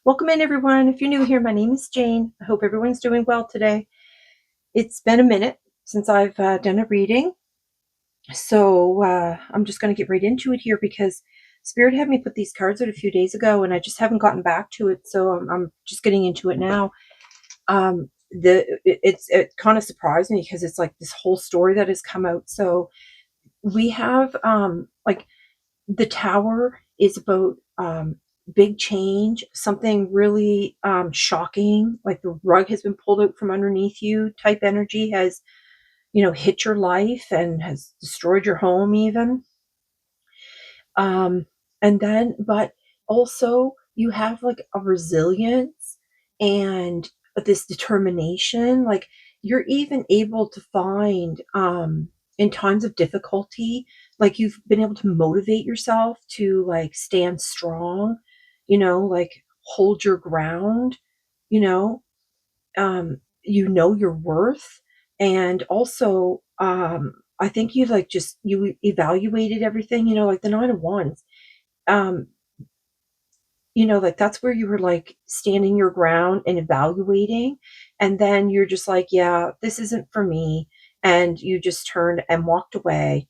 Welcome in, everyone. If you're new here, my name is Jane. I hope everyone's doing well today. It's been a minute since I've done a reading, so I'm just going to get right into it here because Spirit had me put these cards out a few days ago, and I just haven't gotten back to it, so I'm just getting into it now. It kind of surprised me because it's like this whole story that has come out. So we have like the Tower is about big change, something really shocking, like the rug has been pulled out from underneath you type energy has, hit your life and has destroyed your home even. Um, and then, but also you have like a resilience and this determination, like you're even able to find in times of difficulty, like you've been able to motivate yourself to like stand strong, like hold your ground, you know, your worth. And also, I think you like just you evaluated everything, like the Nine of Wands. Um, like that's where you were like standing your ground and evaluating, and then you're just like, yeah, this isn't for me, and you just turned and walked away.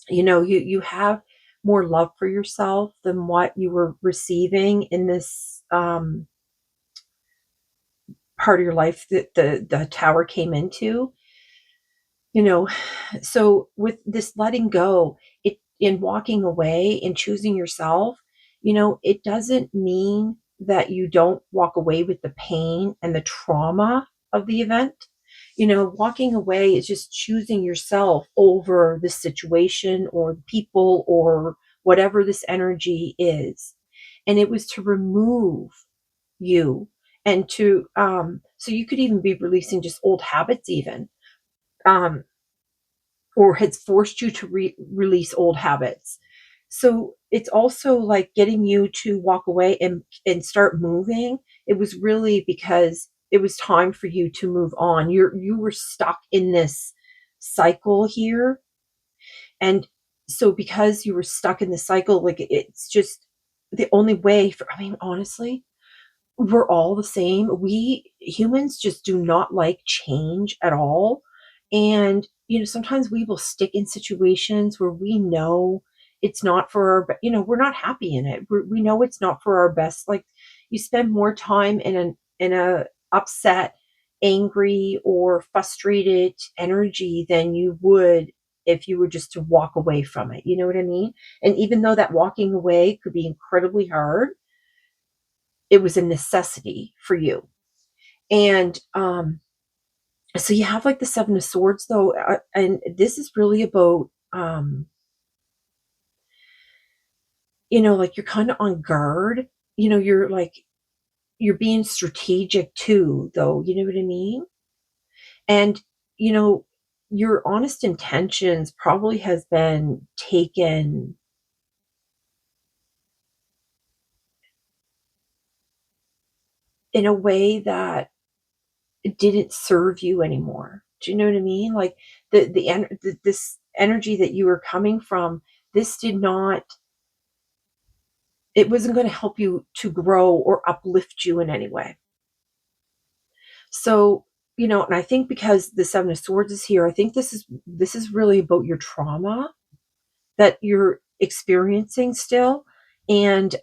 You have more love for yourself than what you were receiving in this part of your life that the Tower came into. you know so with this letting go, it in walking away and choosing yourself, it doesn't mean that you don't walk away with the pain and the trauma of the event. Walking away is just choosing yourself over the situation or the people or whatever this energy is. And it was to remove you, and to so you could even be releasing just old habits even, um or has forced you to release old habits. So it's also like getting you to walk away and start moving. It was really because it was time for you to move on. You were stuck in this cycle here. And so because you were stuck in the cycle, like it's just the only way for, I mean, honestly, we're all the same. We humans just do not like change at all. And, sometimes we will stick in situations where we know it's not for our, we're not happy in it. We know it's not for our best. Like you spend more time in a upset, angry, or frustrated energy than you would if you were just to walk away from it. You know what I mean? And even though that walking away could be incredibly hard, it was a necessity for you. And so you have like the Seven of Swords though, and this is really about like you're kind of on guard. You're like you're being strategic too, though, you know what I mean? And you know your honest intentions probably has been taken in a way that it didn't serve you anymore. Do you know what I mean? Like this energy that you were coming from, this did not, it wasn't going to help you to grow or uplift you in any way. So, and I think because the Seven of Swords is here, I think this is really about your trauma that you're experiencing still. And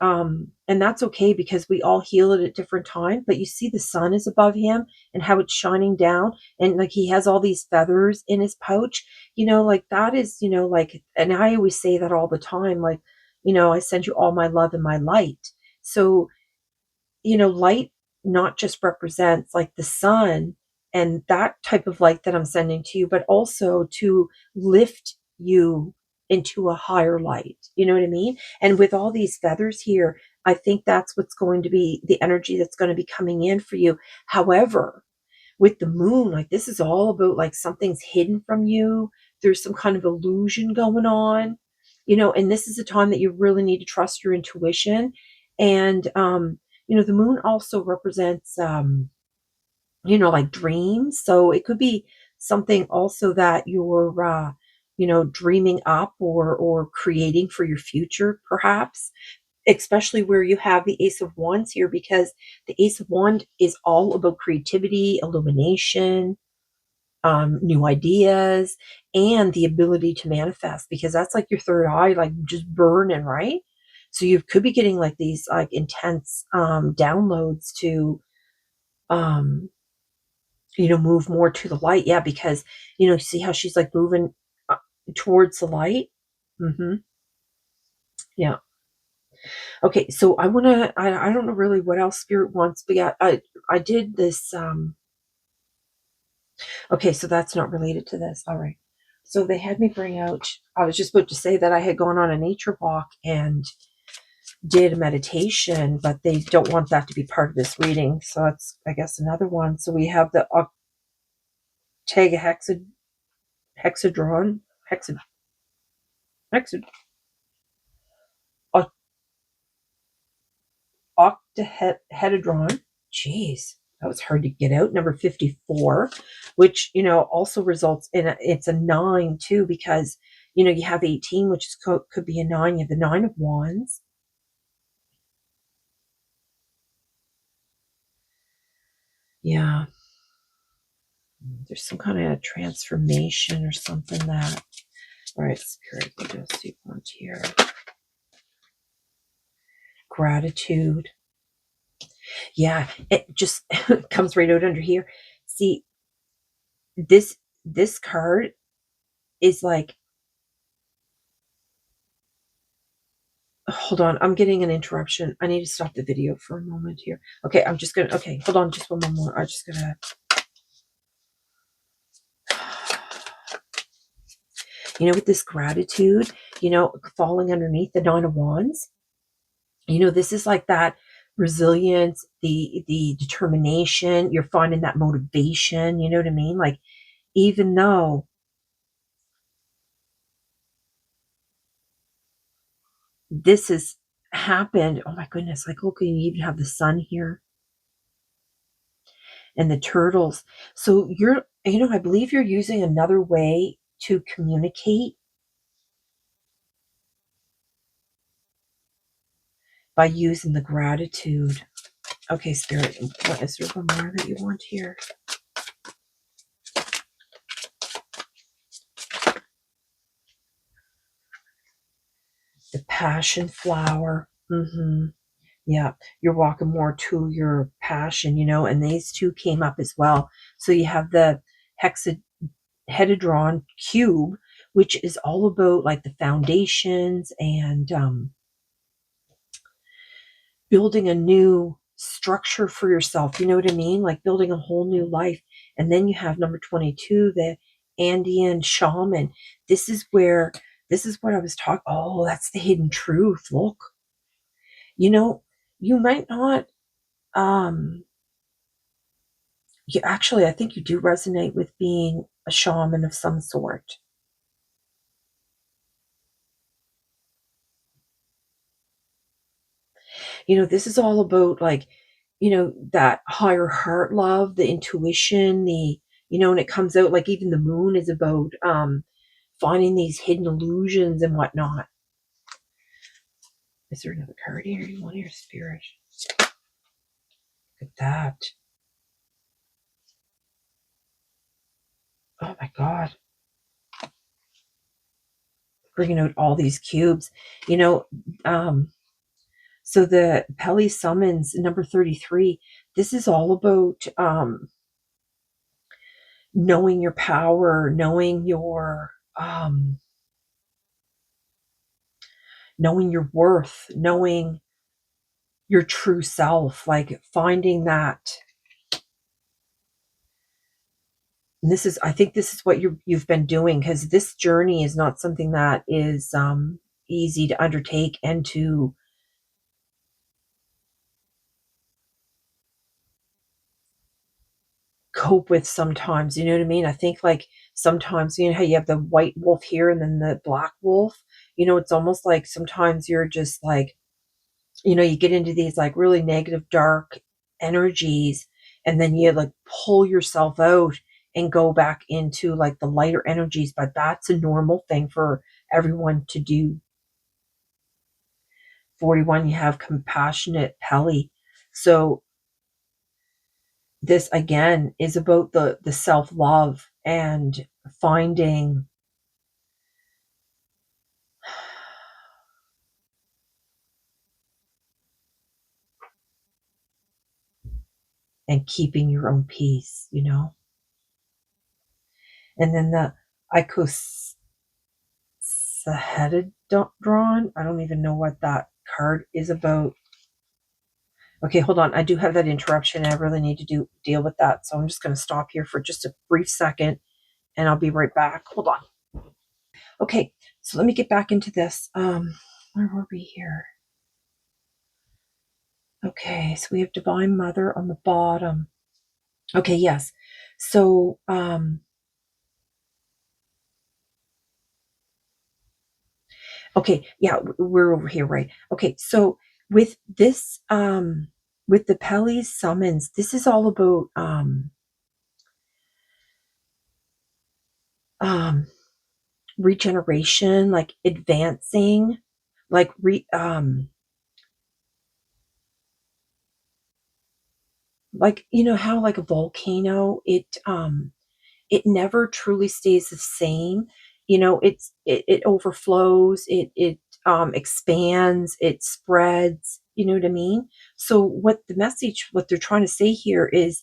that's okay because we all heal it at different times. But you see the sun is above him and how it's shining down, and like he has all these feathers in his pouch, like that is, like, and I always say that all the time, like, I send you all my love and my light. So, light not just represents like the sun and that type of light that I'm sending to you, but also to lift you into a higher light. You know what I mean? And with all these feathers here, I think that's what's going to be the energy that's going to be coming in for you. However, with the moon, like this is all about like something's hidden from you. There's some kind of illusion going on, and this is a time that you really need to trust your intuition. And the moon also represents like dreams. So it could be something also that you're dreaming up or creating for your future, perhaps. especially where you have the Ace of Wands here, because the Ace of Wands is all about creativity, illumination, new ideas, and the ability to manifest, because that's like your third eye, like just burning, right? So you could be getting like these like intense downloads to um move more to the light. Yeah, because see how she's like moving uh, towards the light. Mm-hmm. Yeah. Okay, so I don't know really what else spirit wants, but yeah, I did this. Okay, so that's not related to this. All right. So they had me bring out, I was just about to say that I had gone on a nature walk and did a meditation, but they don't want that to be part of this reading. So that's, I guess, another one. So we have the hexadron, hexad, hexad, octahedron. Jeez, that was hard to get out. Number 54, which also results in it's a 9 too, because you have 18, which is could be a 9. You have the 9 of Wands. Yeah, there's some kind of transformation or something that. All right, Spirit, what else do you want here? Gratitude. Yeah, it just comes right out under here. See, this card is like, hold on, I'm getting an interruption. I need to stop the video for a moment here. Okay, okay, hold on just one more. I'm just gonna, with this gratitude, falling underneath the 9 of Wands, this is like that resilience, the determination. You're finding that motivation, you know what I mean? Like, even though this has happened, oh my goodness, like, look, you even have the sun here and the turtles. So I believe you're using another way to communicate by using the gratitude. Okay, Spirit, what is there one more that you want here? The passion flower. Mm-hmm. Yeah, you're walking more to your passion, and these two came up as well. So you have the hexahedron cube, which is all about like the foundations and building a new structure for yourself. You know what I mean? Like building a whole new life. And then you have number 22, the Andean shaman. This is what I was talking. Oh, that's the hidden truth. Look, you might not, actually, I think you do resonate with being a shaman of some sort. This is all about like, that higher heart love, the intuition, and it comes out like even the moon is about finding these hidden illusions and whatnot. Is there another card here? You want your spirit? Look at that. Oh my God. Bringing out all these cubes. So the Pele summons number 33. This is all about knowing your power, knowing your worth, knowing your true self, like finding that. And I think this is what you've been doing, because this journey is not something that is easy to undertake and to cope with sometimes. You know what I mean? I think like sometimes, how you have the white wolf here and then the black wolf, it's almost like sometimes you're just like, you get into these like really negative, dark energies, and then you like pull yourself out and go back into like the lighter energies. But that's a normal thing for everyone to do. 41, you have compassionate Peli. So this again is about the self-love and finding and keeping your own peace, you know. And then the icosahedron, I don't even know what that card is about. Okay, hold on. I do have that interruption. I really need to deal with that. So I'm just going to stop here for just a brief second and I'll be right back. Hold on. Okay, so let me get back into this. Where were we here? Okay, so we have Divine Mother on the bottom. Okay, yes. So, okay, yeah, we're over here, right? Okay, so with this, with the Pele's summons, this is all about, um, regeneration, like advancing, like like, you know how like a volcano, it never truly stays the same. You know, it overflows, it expands, it spreads, you know what I mean? So what they're trying to say here is,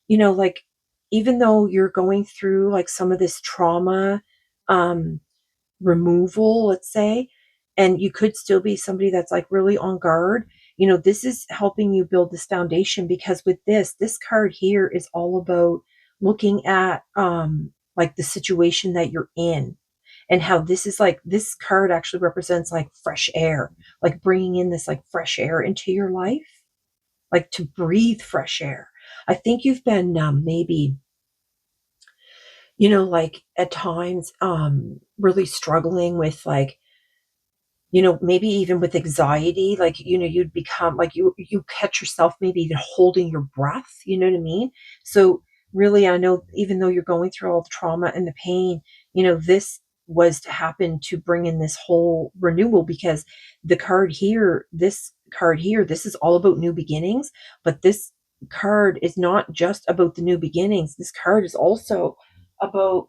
you know, like even though you're going through like some of this trauma, um removal, let's say, and you could still be somebody that's like really on guard, you know, this is helping you build this foundation because with this card here is all about looking at like the situation that you're in and how this is like this card actually represents like fresh air, like bringing in this like fresh air into your life, like to breathe fresh air. I think you've been maybe, you know, like at times really struggling with like, you know, maybe even with anxiety, like, you know, you'd become like you catch yourself maybe even holding your breath, you know what I mean? So really, I know even though you're going through all the trauma and the pain, you know, this was to happen to bring in this whole renewal because this card here, this is all about new beginnings, but this card is not just about the new beginnings. This card is also about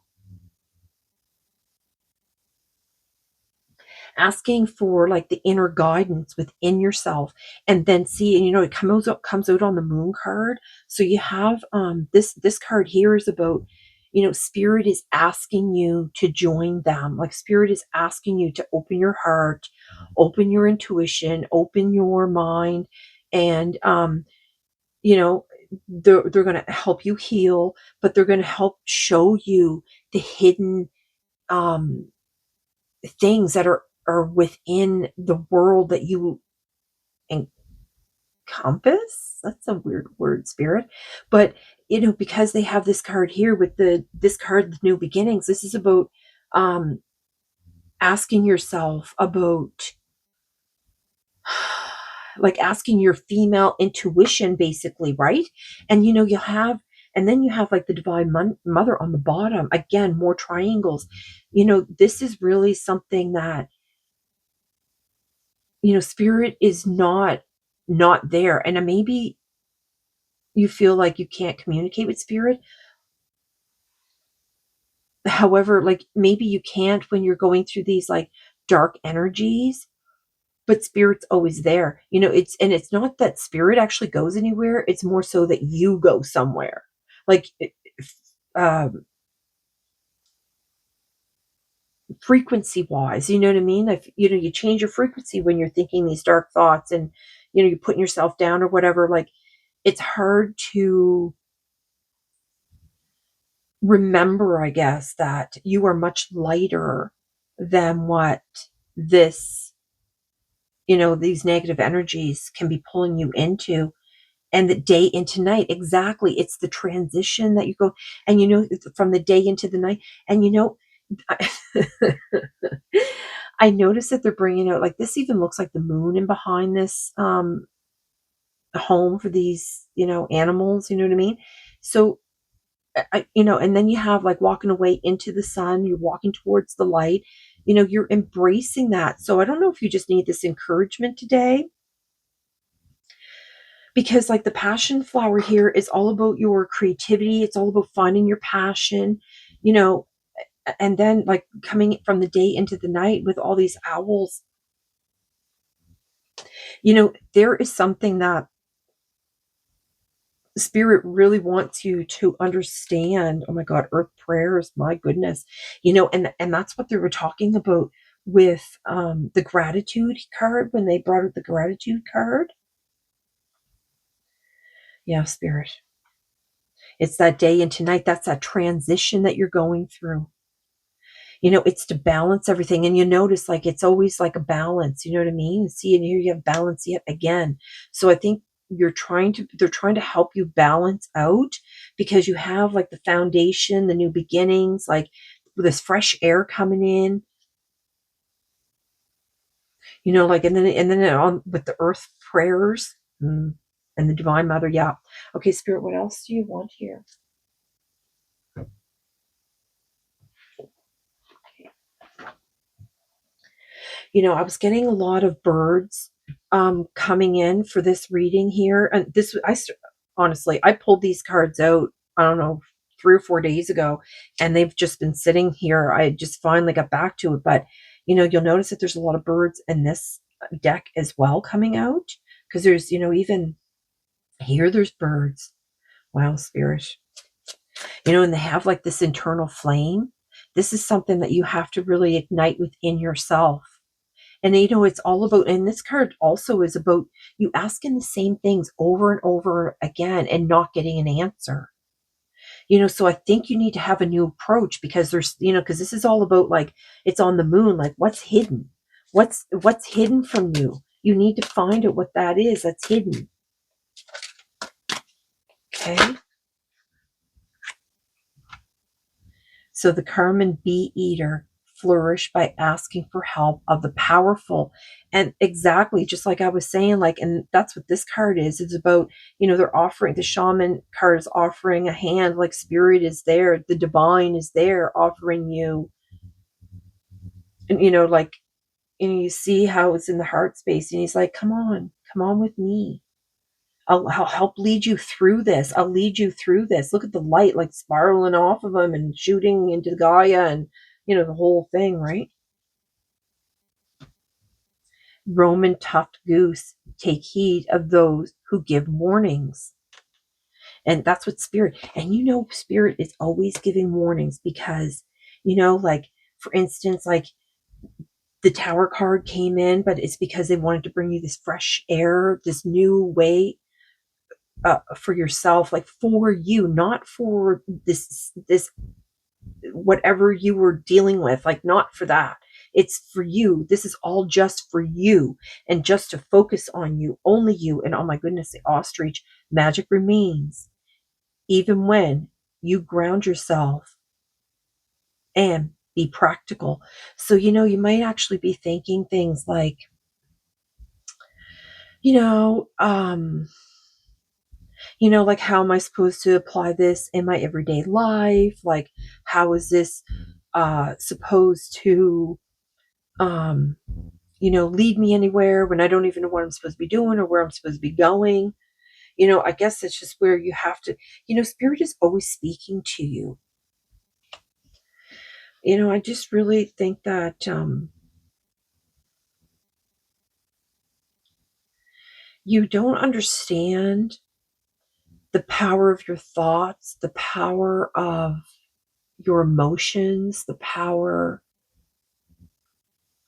asking for like the inner guidance within yourself and then see, and you know it comes out on the moon card. So you have this card here is about, you know, spirit is asking you to join them, like spirit is asking you to open your heart, open your intuition, open your mind, and you know, they're going to help you heal, but they're going to help show you the hidden um things that are within the world that you encompass. That's a weird word, spirit. But you know, because they have this card here with this card, the new beginnings, this is about um asking yourself about like asking your female intuition basically, right? And you know, and then you have like the divine mother on the bottom, again more triangles. You know, this is really something that, you know, spirit is not there, and maybe you feel like you can't communicate with spirit. However, like maybe you can't when you're going through these like dark energies, but spirit's always there. You know, it's not that spirit actually goes anywhere, it's more so that you go somewhere, like um frequency wise, you know what I mean? If you know, you change your frequency when you're thinking these dark thoughts and you know, you're putting yourself down or whatever, like it's hard to remember, I guess, that you are much lighter than what this, you know, these negative energies can be pulling you into. And the day into night, exactly. It's the transition that you go, and you know, from the day into the night. And you know, I, I noticed that they're bringing out like this. Even looks like the moon in behind this home for these, you know, animals. You know what I mean? So you know, and then you have like walking away into the sun, you're walking towards the light, you're embracing that. So I don't know if you just need this encouragement today, because like the passion flower here is all about your creativity. It's all about finding your passion, you know, and then like coming from the day into the night with all these owls. There is something that spirit really wants you to understand. Oh my God, earth prayers, my goodness. And that's what they were talking about with the gratitude card, when they brought out the gratitude card. Yeah, spirit. It's that day into night. That's that transition that you're going through. It's to balance everything. And you notice like it's always like a balance, you know what I mean? See, and here you have balance yet again. So I think they're trying to help you balance out, because you have like the foundation, the new beginnings, like this fresh air coming in, like, and then on with the earth prayers, and the divine mother. Yeah. Okay, spirit, what else do you want here? I was getting a lot of birds coming in for this reading here. And honestly, I pulled these cards out, I don't know, 3 or 4 days ago, and they've just been sitting here. I just finally got back to it. But, you'll notice that there's a lot of birds in this deck as well coming out, because there's, even here, there's birds. Wow, spirit. And they have like this internal flame. This is something that you have to really ignite within yourself. And it's all about, and this card also is about you asking the same things over and over again and not getting an answer. So I think you need to have a new approach, because because this is all about like, it's on the moon, like what's hidden? What's hidden from you? You need to find out what that is that's hidden. Okay. So the Carmen bee eater flourish by asking for help of the powerful. And exactly, just like I was saying, like, and that's what this card is. It's about, they're offering, the shaman card is offering a hand, like spirit is there, the divine is there offering you. And, like, you see how it's in the heart space, and he's like, come on with me. I'll help lead you through this. I'll lead you through this. Look at the light like spiraling off of him and shooting into Gaia, and the whole thing, right? Roman tuft goose, take heed of those who give warnings. And that's what spirit, and spirit is always giving warnings, because, like, for instance, like the tower card came in, but it's because they wanted to bring you this fresh air, this new way for yourself, like for you, not for this whatever you were dealing with, like not for that. It's for you. This is all just for you, and just to focus on you, only you. And oh my goodness, the ostrich magic remains even when you ground yourself and be practical. So you might actually be thinking things like, you know um like, how am I supposed to apply this in my everyday life? Like, how is this supposed to um lead me anywhere when I don't even know what I'm supposed to be doing or where I'm supposed to be going? I guess it's just where you have to, spirit is always speaking to you. I just really think that you don't understand the power of your thoughts, the power of your emotions, the power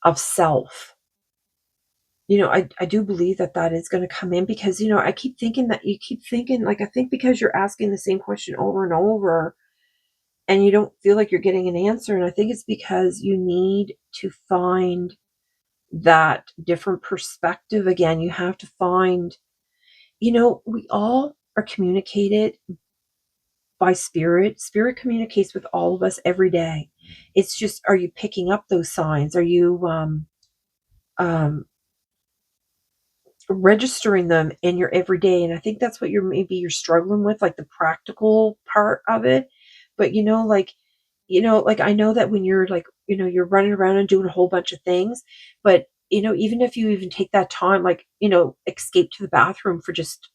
of self. I do believe that that is going to come in, because, I keep thinking that you keep thinking, like, I think because you're asking the same question over and over, and you don't feel like you're getting an answer. And I think it's because you need to find that different perspective again. You have to find, we all are communicated by spirit. Spirit communicates with all of us every day. It's just, are you picking up those signs? Are you um, registering them in your everyday? And I think that's what you're struggling with, like the practical part of it. But like, like, I know that when you're like you're running around and doing a whole bunch of things. But, even if you even take that time, like, escape to the bathroom for just,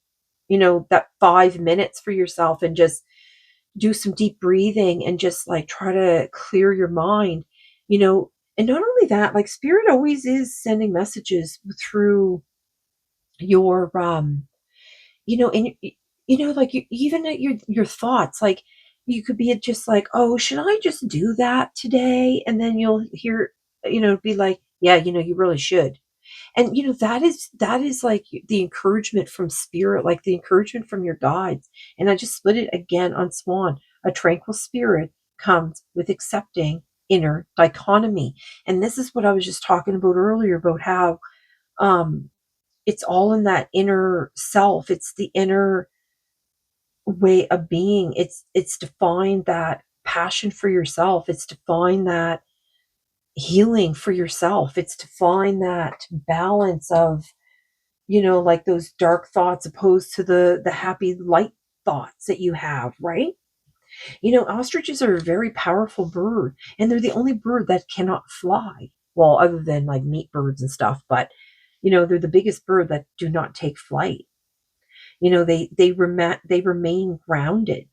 that 5 minutes for yourself, and just do some deep breathing, and just like try to clear your mind, you know, and not only that, like spirit always is sending messages through your, and like even at your thoughts, like you could be just like, oh, should I just do that today? And then you'll hear, be like, yeah, you really should. And that is like the encouragement from spirit, like the encouragement from your guides. And I just split it again on Swan. A tranquil spirit comes with accepting inner dichotomy. And this is what I was just talking about earlier, about how um it's all in that inner self. It's the inner way of being. It's to find that passion for yourself. It's to find that healing for yourself. It's to find that balance of, like those dark thoughts opposed to the happy light thoughts that you have, right? Ostriches are a very powerful bird, and they're the only bird that cannot fly. Well, other than like meat birds and stuff, but they're the biggest bird that do not take flight. They remain grounded.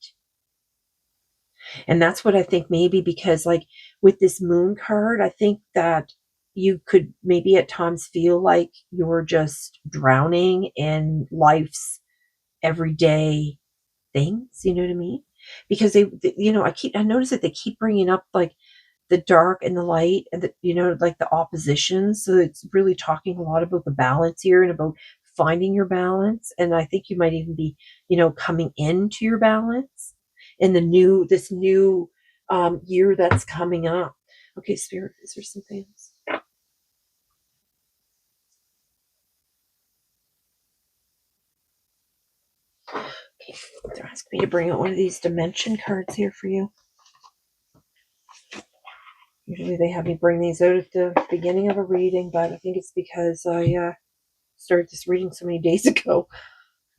And that's what I think, maybe because like with this moon card, I think that you could maybe at times feel like you're just drowning in life's everyday things, you know what I mean? Because I notice that they keep bringing up like the dark and the light, and like the oppositions. So it's really talking a lot about the balance here, and about finding your balance. And I think you might even be, coming into your balance in this new year that's coming up. Okay, spirit, is there something else? Okay, they're asking me to bring out one of these dimension cards here for you. Usually they have me bring these out at the beginning of a reading, but I think it's because I started this reading so many days ago.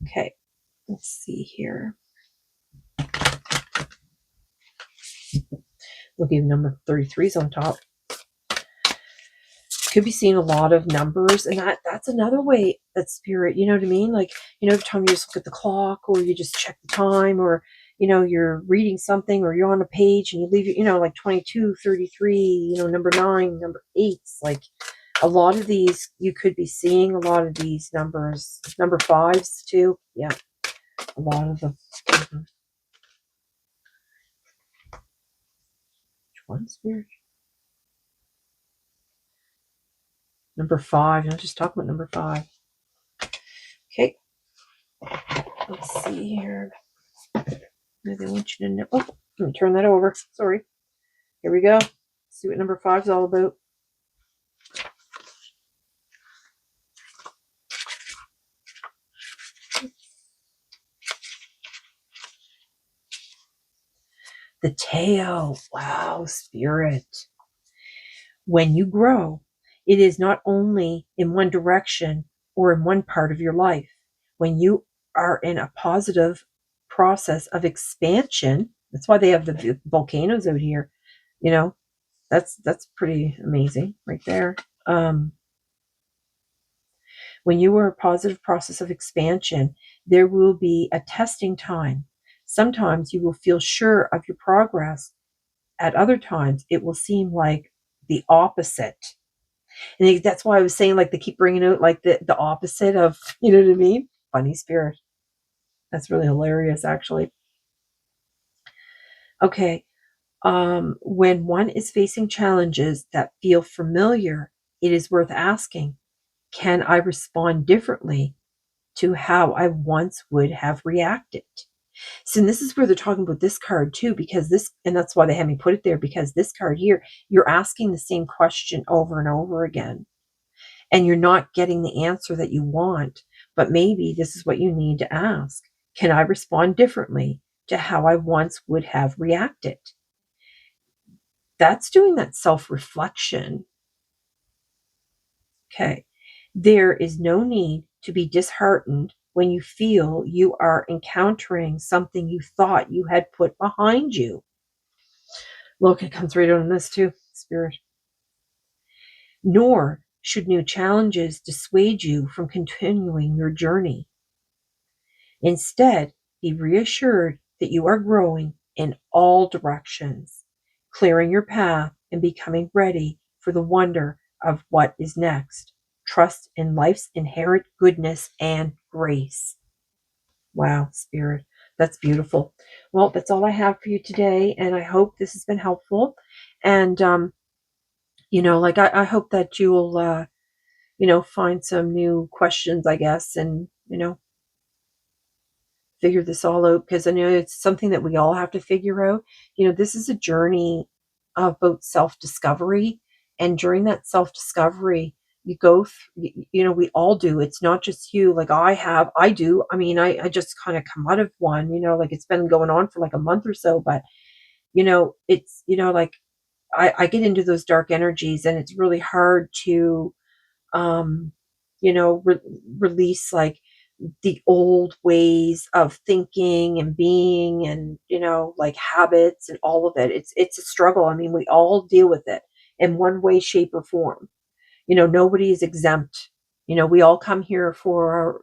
Okay, let's see here. We'll give number 33s on top. Could be seeing a lot of numbers, and that's another way that spirit, you know what I mean? Like, every time you just look at the clock, or you just check the time, or you're reading something, or you're on a page and you leave it, like 22, 33, number 9, number 8. Like a lot of these, you could be seeing a lot of these numbers, number 5s too. Yeah, a lot of them. Mm-hmm. Which one, spirit? Number 5. I'm just talking about number 5. Okay. Let's see here. They want you to know. Oh, let me turn that over. Sorry. Here we go. Let's see what number 5 is all about. The Teo. Wow, spirit. When you grow, it is not only in one direction or in one part of your life. When you are in a positive process of expansion, that's why they have the volcanoes out here. That's pretty amazing right there. When you are in a positive process of expansion, there will be a testing time. Sometimes you will feel sure of your progress. At other times, it will seem like the opposite. And that's why I was saying, like, they keep bringing out like the opposite of, you know what I mean? Funny spirit. That's really hilarious, actually. Okay. When one is facing challenges that feel familiar, it is worth asking, can I respond differently to how I once would have reacted? So this is where they're talking about this card too, because and that's why they had me put it there, because this card here, you're asking the same question over and over again, and you're not getting the answer that you want. But maybe this is what you need to ask. Can I respond differently to how I once would have reacted? That's doing that self-reflection. Okay. There is no need to be disheartened when you feel you are encountering something you thought you had put behind you. Look, it comes right on this too, Spirit. Nor should new challenges dissuade you from continuing your journey. Instead, be reassured that you are growing in all directions, clearing your path and becoming ready for the wonder of what is next. Trust in life's inherent goodness and grace. Wow, Spirit, that's beautiful. Well, that's all I have for you today, and I hope this has been helpful. And like I hope that you'll find some new questions, I guess, and figure this all out, because I know it's something that we all have to figure out. This is a journey of both self-discovery, and during that self-discovery, you go we all do. It's not just you. Like I do. I mean, I just kind of come out of one, like it's been going on for like a month or so, but it's like I get into those dark energies, and it's really hard to um release like the old ways of thinking and being, and like habits and all of it. It's a struggle. I mean, we all deal with it in one way, shape, or form. Nobody is exempt. We all come here for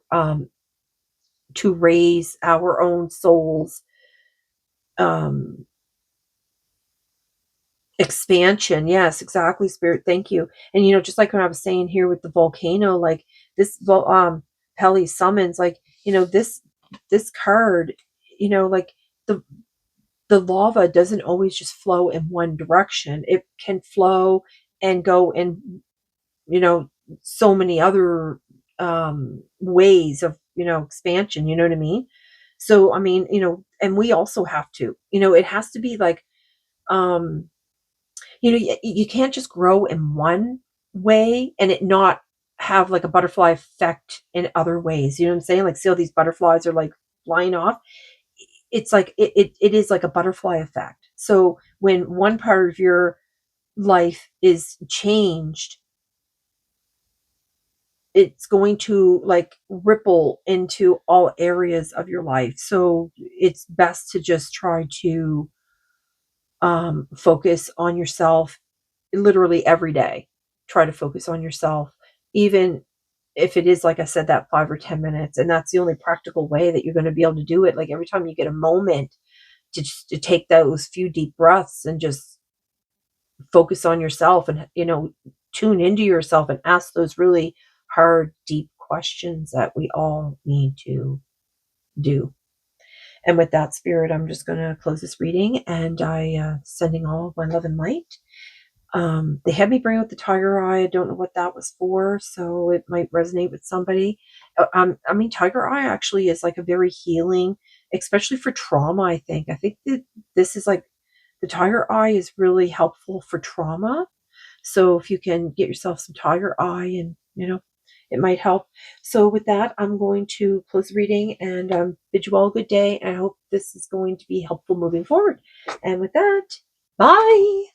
to raise our own souls, um expansion. Yes, exactly, Spirit. Thank you. And just like when I was saying here with the volcano, like this Pele summons, like this card, like the the lava doesn't always just flow in one direction. It can flow and go in, you know, so many other ways of, expansion, you know what I mean? So I mean, and we also have to, it has to be like um you can't just grow in one way and it not have like a butterfly effect in other ways. You know what I'm saying? Like, see how these butterflies are like flying off? It's like it is like a butterfly effect. So when one part of your life is changed, it's going to like ripple into all areas of your life. So it's best to just try to focus on yourself literally every day. Try to focus on yourself, even if it is, like I said, that 5 or 10 minutes. And that's the only practical way that you're going to be able to do it. Like every time you get a moment to just to take those few deep breaths and just focus on yourself, and tune into yourself and ask those really hard, deep questions that we all need to do. And with that, Spirit, I'm just going to close this reading, and I sending all of my love and light. They had me bring out the tiger eye. I don't know what that was for, so it might resonate with somebody. I mean, tiger eye actually is like a very healing, especially for trauma. I think that this is like the tiger eye is really helpful for trauma. So if you can get yourself some tiger eye, and it might help. So with that, I'm going to close the reading and bid you all a good day. And I hope this is going to be helpful moving forward. And with that, bye.